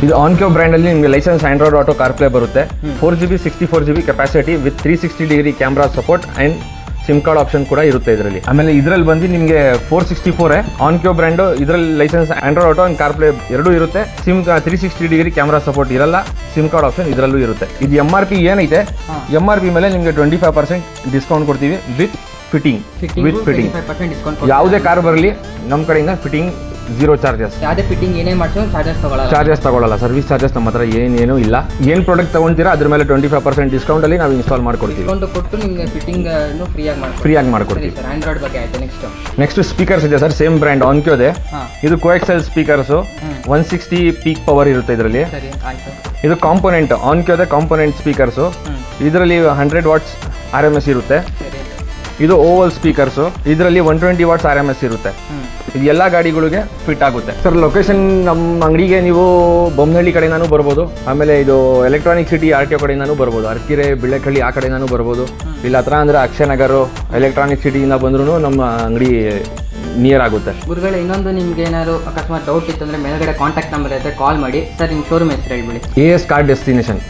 ಇದು ಆನ್ಕ್ಯೋ ಬ್ರ್ಯಾಂಡಲ್ಲಿ ನಿಮಗೆ licence Android auto CarPlay ಬರುತ್ತೆ. 4GB 64GB capacity with 360 degree camera support and SIM card option ಕೂಡ ಇರುತ್ತೆ ಇದರಲ್ಲಿ. ಆಮೇಲೆ ಇದರಲ್ಲಿ ಬಂದು ನಿಮಗೆ 464 ಆನ್ಕ್ಯೋ ಬ್ರ್ಯಾಂಡು. ಇದರಲ್ಲಿ licence Android Auto and CarPlay ಎರಡೂ ಇರುತ್ತೆ. 360 ಡಿಗ್ರಿ ಕ್ಯಾಮ್ರಾ ಸಪೋರ್ಟ್ ಇರಲ್ಲ, ಸಿಮ್ ಕಾರ್ಡ್ ಆಪ್ಷನ್ ಇದರಲ್ಲೂ ಇರುತ್ತೆ. ಇದು MRP ಏನೈತೆ, MRP ಮೇಲೆ ನಿಮಗೆ 25% ಡಿಸ್ಕೌಂಟ್ ಕೊಡ್ತೀವಿ ವಿತ್ ಫಿಟ್ಟಿಂಗ್. ಯಾವುದೇ ಕಾರ್ ಬರಲಿ ನಮ್ಮ ಕಡೆಯಿಂದ ಫಿಟ್ಟಿಂಗ್ 0 ಚಾರ್ಜಸ್. ಯಾವುದೇ ಫಿಟ್ಟಿಂಗ್ ಏನೇ ಮಾಡಿಸೋ ಚಾರ್ಜಸ್ ತಗೊಳ್ಳಲ್ಲ. ಸರ್ವಿಸ್ ಚಾರ್ಜಸ್ ನಮ್ಮ ಹತ್ರ ಏನೇನು ಇಲ್ಲ. ಏನು ಪ್ರಾಡಕ್ಟ್ ತೊಗೊಳ್ತೀರಾ ಅದ್ರ ಮೇಲೆ 25% ಡಿಸ್ಕೌಂಟಲ್ಲಿ ನಾವು ಇನ್ಸ್ಟಾಲ್ ಮಾಡ್ಕೊಡ್ತೀವಿ. ಕೊಟ್ಟು ನಿಮಗೆ ಫಿಟ್ಟಿಂಗ್ ಫ್ರೀಯಾಗಿ ಮಾಡ್ಕೊಡ್ತೀವಿ. ಆಂಡ್ರಾಯ್ಡ್ ಬಗ್ಗೆ ಆಯ್ತು. ನೆಕ್ಸ್ಟ್ ಸ್ಪೀಕರ್ಸ್ ಇದೆ ಸರ್, ಸೇಮ್ ಬ್ರ್ಯಾಂಡ್ ಆನ್ಕ್ಯೋದೆ. ಇದು ಕೋಎಕ್ಸೆಲ್ ಸ್ಪೀಕರ್ಸು, 160 ಪೀಕ್ ಪವರ್ ಇರುತ್ತೆ ಇದರಲ್ಲಿ. ಇದು ಕಾಂಪೋನೆಂಟ್, ಆನ್ಕ್ಯೋದೆ ಕಾಂಪೋನೆಂಟ್ ಸ್ಪೀಕರ್ಸು. ಇದರಲ್ಲಿ 100 ವಾಟ್ಸ್ RMS ಇರುತ್ತೆ. ಇದು ಓವಲ್ ಸ್ಪೀಕರ್ಸು, ಇದರಲ್ಲಿ 120 ವಾಟ್ಸ್ RMS ಇರುತ್ತೆ. ಇದು ಎಲ್ಲ ಗಾಡಿಗಳಿಗೆ ಫಿಟ್ ಆಗುತ್ತೆ ಸರ್. ಲೊಕೇಶನ್ ನಮ್ಮ ಅಂಗಡಿಗೆ ನೀವು ಬೊಮ್ಮನಹಳ್ಳಿ ಕಡೆಯಿಂದನೂ ಬರ್ಬೋದು, ಆಮೇಲೆ ಇದು ಎಲೆಕ್ಟ್ರಾನಿಕ್ ಸಿಟಿ RTO ಕಡೆಯಿಂದನೂ ಬರ್ಬೋದು. ಅರಕೆರೆ, ಬಿಳ್ಳೆಕಳ್ಳಿ ಆ ಕಡೆಯಿಂದನೂ ಬರ್ಬೋದು. ಇಲ್ಲ ಹತ್ರ ಅಂದರೆ ಅಕ್ಷಯನಗರ ಎಲೆಕ್ಟ್ರಾನಿಕ್ ಸಿಟಿಯಿಂದ ಬಂದ್ರೂ ನಮ್ಮ ಅಂಗಡಿ ನಿಯರ್ ಆಗುತ್ತೆ. ಗುರುಗಳೇ, ಇನ್ನೊಂದು ನಿಮ್ಗೆ ಏನಾದ್ರು ಅಕಸ್ಮಾತ್ ಡೌಟ್ ಇತ್ತು ಅಂದರೆ ಮೇಲ್ಗಡೆ ಕಾಂಟ್ಯಾಕ್ಟ್ ನಂಬರ್ ಇರುತ್ತೆ, ಕಾಲ್ ಮಾಡಿ. ಸರ್ ನಿಮ್ಮ ಶೋರೂಮ್ ಹೆಸರು ಹೇಳ್ಬಿಡಿ. AS car destination.